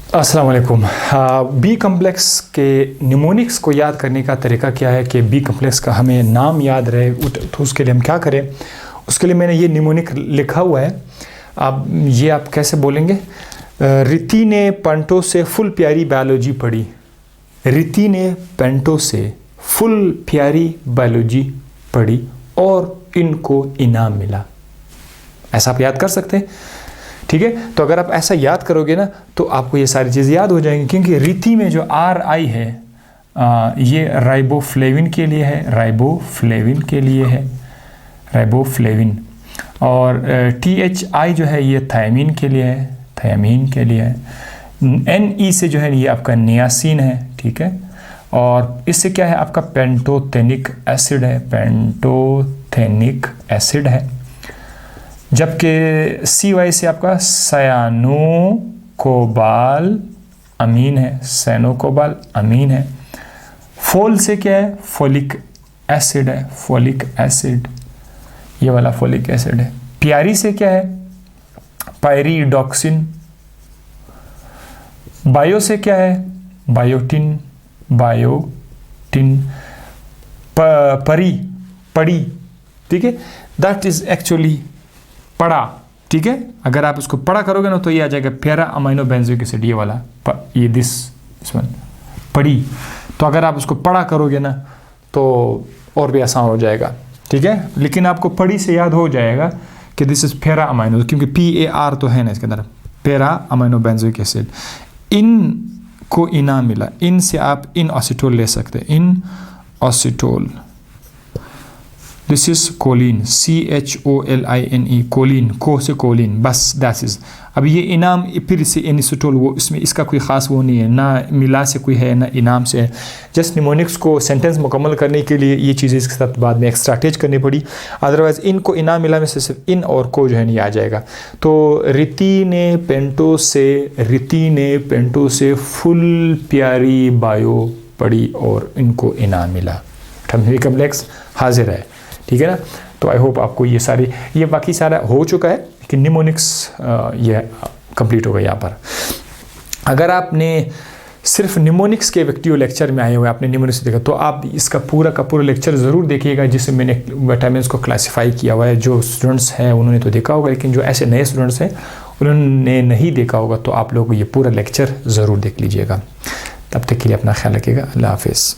अस्सलाम वालेकुम। B complex के निमोनिक्स को याद करने का तरीका क्या है कि बी कम्प्लेक्स का हमें नाम याद रहे, तो उसके लिए हम क्या करें। उसके लिए मैंने ये निमोनिक लिखा हुआ है। आप कैसे बोलेंगे? रिति ने पेंटो से फुल प्यारी बायोलॉजी पढ़ी। रिति ने पेंटो से फुल प्यारी बायोलॉजी पढ़ी और इनको इनाम मिला। ऐसा आप याद कर सकते हैं, ठीक है। तो अगर आप ऐसा याद करोगे ना तो आपको ये सारी चीज़ें याद हो जाएंगी, क्योंकि रिति में जो RI है ये राइबोफ्लेविन के लिए है, राइबोफ्लेविन के लिए है, राइबोफ्लेविन। और THI जो है ये थायमीन के लिए है, थायमीन के लिए है। NE से जो है ये आपका नियासिन है, ठीक है। और इससे क्या है, आपका पेंटोथेनिक एसिड है, पेंटोथेनिक एसिड है। जबकि CY से आपका सयानो कोबाल अमीन है, सयानो कोबाल अमीन है। फोल से क्या है, फोलिक एसिड है, फोलिक एसिड, ये वाला फोलिक एसिड है। प्यारी से क्या है, पायरिडॉक्सिन। बायो से क्या है, बायोटिन, बायोटिन। पड़ी, ठीक है, दैट इज एक्चुअली पड़ा, ठीक है। अगर आप इसको पड़ा करोगे ना तो ये आ जाएगा पैरा अमीनो बेंजोइक एसिड, ये वाला, ये दिस वन पड़ी। तो अगर आप उसको पड़ा करोगे ना तो और भी आसान हो जाएगा, ठीक है। लेकिन आपको पड़ी से याद हो जाएगा कि दिस इज पैरा अमीनो, क्योंकि PAR तो है ना इसके अंदर, पैरा अमीनो बेंजोइक एसिड। इन को इनाम मिला, इन से आप इन ऑसिटोल ले सकते हैं, इन ऑसिटोल। This is Colin, CHOLINE, Colin, को से कोलिन, बस दैट इज। अब ये इनाम फिर से एनिसोटोल, वो इसमें इसका कोई ख़ास वो नहीं है, ना मिला से कोई है ना इनाम से है। जस्ट निमोनिक्स को सेंटेंस मुकम्मल करने के लिए ये चीज़ें इसके साथ बाद में एक्स्ट्रा अटैच करनी पड़ी, अदरवाइज़ इनको इनाम मिला में से सिर्फ इन और को जो है नहीं आ जाएगा। तो रिति ने पेंटो से फुल प्यारी बायो पड़ी और इनको इनाम मिला। बी कम्प्लेक्स हाजिर है, ठीक है ना। तो आई होप आपको ये बाकी सारा हो चुका है कि निमोनिक्स ये कंप्लीट हो गया यहाँ पर। अगर आपने सिर्फ निमोनिक्स के वीडियो लेक्चर में आए हुए आपने निमोनिक्स देखा तो आप इसका पूरा का पूरा लेक्चर ज़रूर देखिएगा, जिसमें मैंने विटामिन्स को क्लासीफाई किया हुआ है। जो स्टूडेंट्स हैं उन्होंने तो देखा होगा, लेकिन जो ऐसे नए स्टूडेंट्स हैं उन्होंने नहीं देखा होगा, तो आप लोग ये पूरा लेक्चर ज़रूर देख लीजिएगा। तब तक के लिए अपना ख्याल रखिएगा। अल्लाह हाफिज़।